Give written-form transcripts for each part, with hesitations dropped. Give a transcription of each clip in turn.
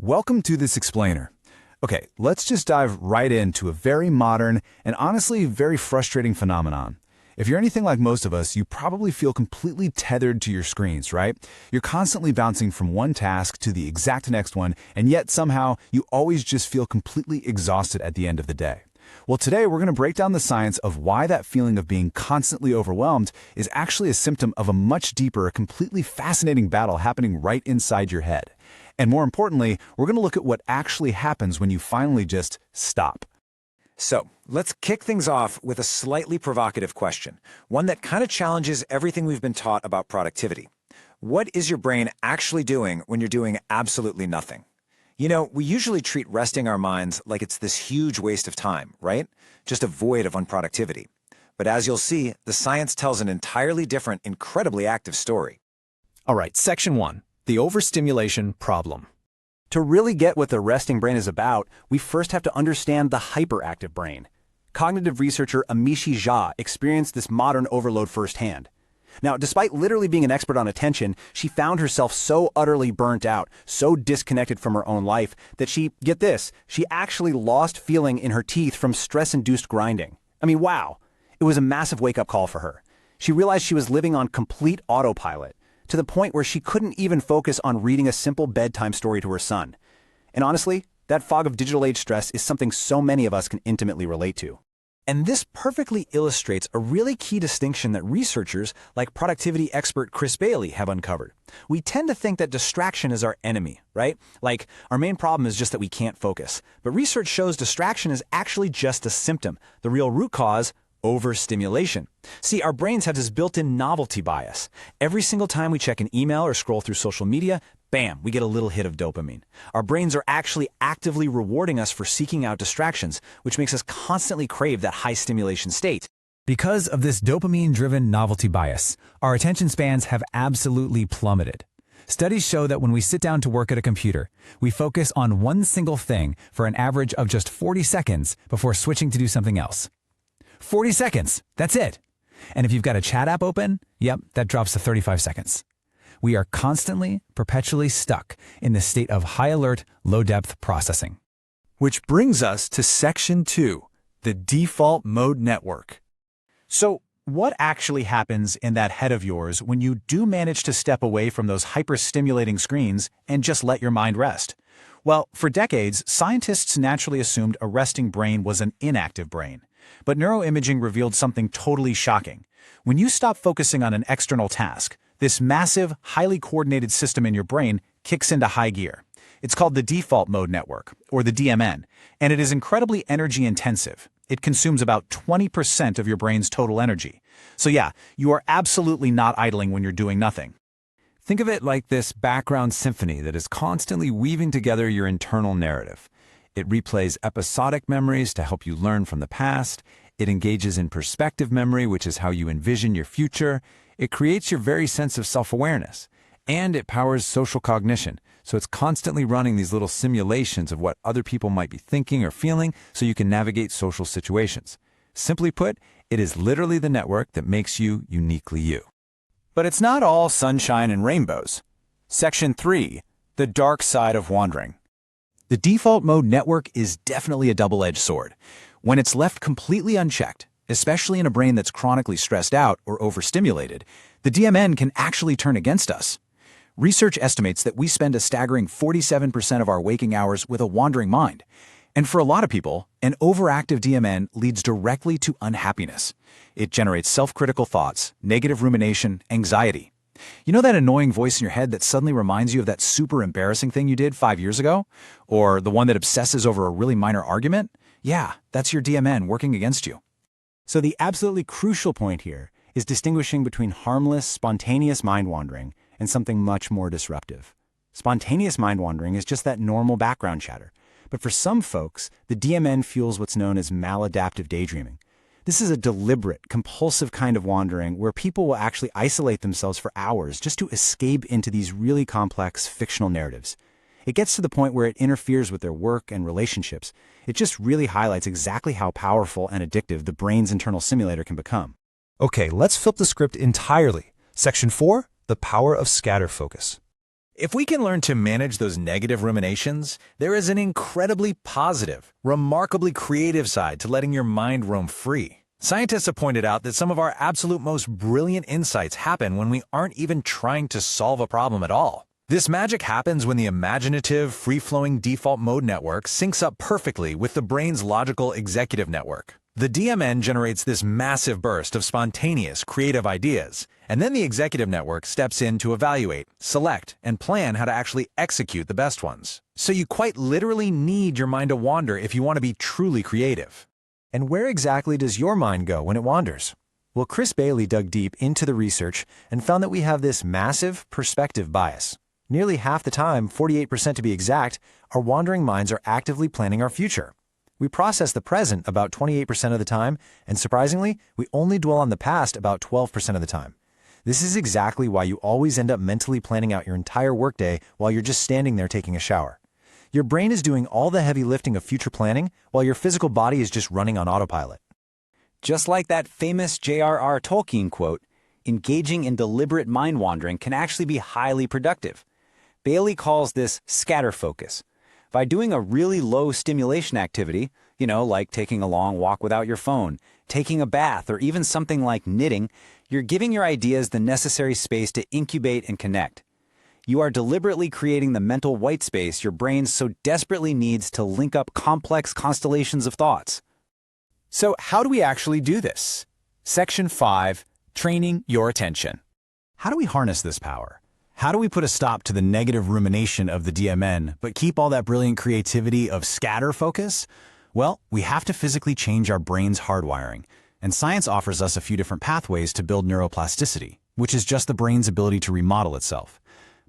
Welcome to this explainer. Okay, let's just dive right into a very modern and honestly very frustrating phenomenon. If you're anything like most of us, you probably feel completely tethered to your screens, right? You're constantly bouncing from one task to the exact next one, and yet somehow you always just feel completely exhausted at the end of the day. Well, today we're going to break down the science of why that feeling of being constantly overwhelmed is actually a symptom of a much deeper, completely fascinating battle happening right inside your head. And more importantly, we're going to look at what actually happens when you finally just stop. So, let's kick things off with a slightly provocative question, one that kind of challenges everything we've been taught about productivity. What is your brain actually doing when you're doing absolutely nothing? You know, we usually treat resting our minds like it's this huge waste of time, right? Just a void of unproductivity. But as you'll see, the science tells an entirely different, incredibly active story. All right, Section 1, the overstimulation problem. To really get what the resting brain is about, we first have to understand the hyperactive brain. Cognitive researcher Amishi Jha experienced this modern overload firsthand. Now, despite literally being an expert on attention, she found herself so utterly burnt out, so disconnected from her own life, that she actually lost feeling in her teeth from stress-induced grinding. I mean, wow. It was a massive wake-up call for her. She realized she was living on complete autopilot, to the point where she couldn't even focus on reading a simple bedtime story to her son. And honestly, that fog of digital age stress is something so many of us can intimately relate to. And this perfectly illustrates a really key distinction that researchers like productivity expert Chris Bailey have uncovered. We tend to think that distraction is our enemy, right? Like, our main problem is just that we can't focus. But research shows distraction is actually just a symptom. The real root cause, overstimulation. See, our brains have this built-in novelty bias. Every single time we check an email or scroll through social media, bam, we get a little hit of dopamine. Our brains are actually actively rewarding us for seeking out distractions, which makes us constantly crave that high stimulation state. Because of this dopamine-driven novelty bias, our attention spans have absolutely plummeted. Studies show that when we sit down to work at a computer, we focus on one single thing for an average of just 40 seconds before switching to do something else. 40 seconds, that's it. And if you've got a chat app open, yep, that drops to 35 seconds. We are constantly, perpetually stuck in the state of high alert, low depth processing. Which brings us to Section 2, the default mode network. So, what actually happens in that head of yours when you do manage to step away from those hyper-stimulating screens and just let your mind rest? Well, for decades, scientists naturally assumed a resting brain was an inactive brain. But neuroimaging revealed something totally shocking. When you stop focusing on an external task, this massive, highly coordinated system in your brain kicks into high gear. It's called the default mode network, or the DMN, and it is incredibly energy intensive. It consumes about 20% of your brain's total energy. So yeah, you are absolutely not idling when you're doing nothing. Think of it like this background symphony that is constantly weaving together your internal narrative. It replays episodic memories to help you learn from the past. It engages in perspective memory, which is how you envision your future. It creates your very sense of self-awareness. And it powers social cognition. So it's constantly running these little simulations of what other people might be thinking or feeling so you can navigate social situations. Simply put, it is literally the network that makes you uniquely you. But it's not all sunshine and rainbows. Section 3, the dark side of wandering. The default mode network is definitely a double-edged sword. When it's left completely unchecked, especially in a brain that's chronically stressed out or overstimulated, the DMN can actually turn against us. Research estimates that we spend a staggering 47% of our waking hours with a wandering mind. And for a lot of people, an overactive DMN leads directly to unhappiness. It generates self-critical thoughts, negative rumination, anxiety. You know that annoying voice in your head that suddenly reminds you of that super embarrassing thing you did 5 years ago? Or the one that obsesses over a really minor argument? Yeah, that's your DMN working against you. So the absolutely crucial point here is distinguishing between harmless, spontaneous mind wandering and something much more disruptive. Spontaneous mind wandering is just that normal background chatter. But for some folks, the DMN fuels what's known as maladaptive daydreaming. This is a deliberate, compulsive kind of wandering where people will actually isolate themselves for hours just to escape into these really complex fictional narratives. It gets to the point where it interferes with their work and relationships. It just really highlights exactly how powerful and addictive the brain's internal simulator can become. Okay, let's flip the script entirely. Section 4, the power of scatter focus. If we can learn to manage those negative ruminations, there is an incredibly positive, remarkably creative side to letting your mind roam free. Scientists have pointed out that some of our absolute most brilliant insights happen when we aren't even trying to solve a problem at all. This magic happens when the imaginative, free-flowing default mode network syncs up perfectly with the brain's logical executive network. The DMN generates this massive burst of spontaneous, creative ideas, and then the executive network steps in to evaluate, select, and plan how to actually execute the best ones. So you quite literally need your mind to wander if you want to be truly creative. And where exactly does your mind go when it wanders? Well, Chris Bailey dug deep into the research and found that we have this massive perspective bias. Nearly half the time, 48% to be exact, our wandering minds are actively planning our future. We process the present about 28% of the time, and surprisingly, we only dwell on the past about 12% of the time. This is exactly why you always end up mentally planning out your entire workday while you're just standing there taking a shower. Your brain is doing all the heavy lifting of future planning while your physical body is just running on autopilot. Just like that famous J.R.R. Tolkien quote, engaging in deliberate mind wandering can actually be highly productive. Bailey calls this scatter focus. By doing a really low stimulation activity, like taking a long walk without your phone, taking a bath, or even something like knitting, you're giving your ideas the necessary space to incubate and connect. You are deliberately creating the mental white space your brain so desperately needs to link up complex constellations of thoughts. So how do we actually do this? Section 5, Training Your Attention. How do we harness this power? How do we put a stop to the negative rumination of the DMN, but keep all that brilliant creativity of scatter focus? Well, we have to physically change our brain's hardwiring, and science offers us a few different pathways to build neuroplasticity, which is just the brain's ability to remodel itself.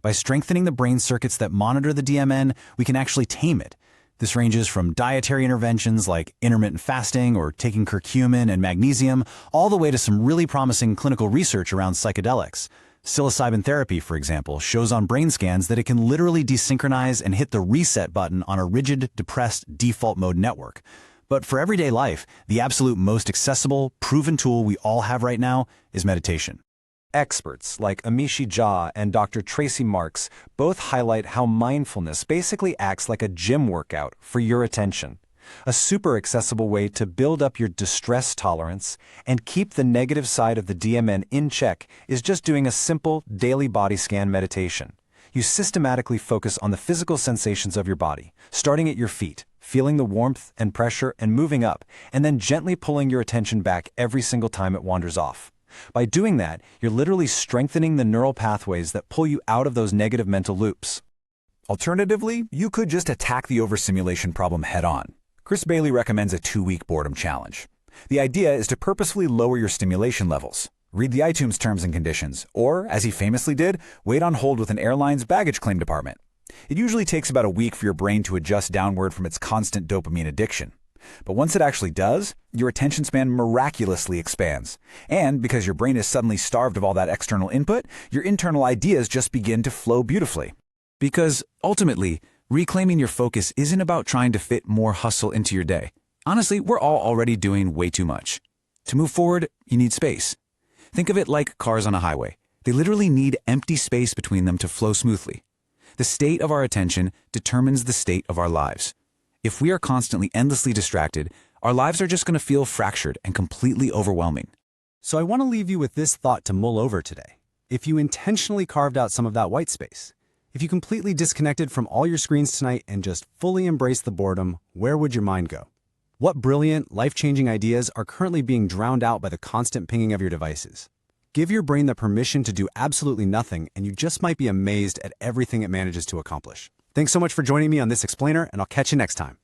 By strengthening the brain circuits that monitor the DMN, we can actually tame it. This ranges from dietary interventions like intermittent fasting or taking curcumin and magnesium, all the way to some really promising clinical research around psychedelics. Psilocybin therapy, for example, shows on brain scans that it can literally desynchronize and hit the reset button on a rigid, depressed default mode network. But for everyday life, the absolute most accessible, proven tool we all have right now is meditation. Experts like Amishi Jha and Dr. Tracy Marks both highlight how mindfulness basically acts like a gym workout for your attention. A super accessible way to build up your distress tolerance and keep the negative side of the DMN in check is just doing a simple daily body scan meditation. You systematically focus on the physical sensations of your body, starting at your feet, feeling the warmth and pressure and moving up, and then gently pulling your attention back every single time it wanders off. By doing that, you're literally strengthening the neural pathways that pull you out of those negative mental loops. Alternatively, you could just attack the overstimulation problem head-on. Chris Bailey recommends a 2-week boredom challenge. The idea is to purposefully lower your stimulation levels. Read the iTunes terms and conditions, or, as he famously did, wait on hold with an airline's baggage claim department. It usually takes about a week for your brain to adjust downward from its constant dopamine addiction. But once it actually does, your attention span miraculously expands. And because your brain is suddenly starved of all that external input, your internal ideas just begin to flow beautifully. Because ultimately, reclaiming your focus isn't about trying to fit more hustle into your day. Honestly, we're all already doing way too much. To move forward, you need space. Think of it like cars on a highway. They literally need empty space between them to flow smoothly. The state of our attention determines the state of our lives. If we are constantly endlessly distracted, our lives are just going to feel fractured and completely overwhelming. So I want to leave you with this thought to mull over today. If you intentionally carved out some of that white space, if you completely disconnected from all your screens tonight and just fully embraced the boredom, where would your mind go? What brilliant, life-changing ideas are currently being drowned out by the constant pinging of your devices? Give your brain the permission to do absolutely nothing, and you just might be amazed at everything it manages to accomplish. Thanks so much for joining me on this explainer, and I'll catch you next time.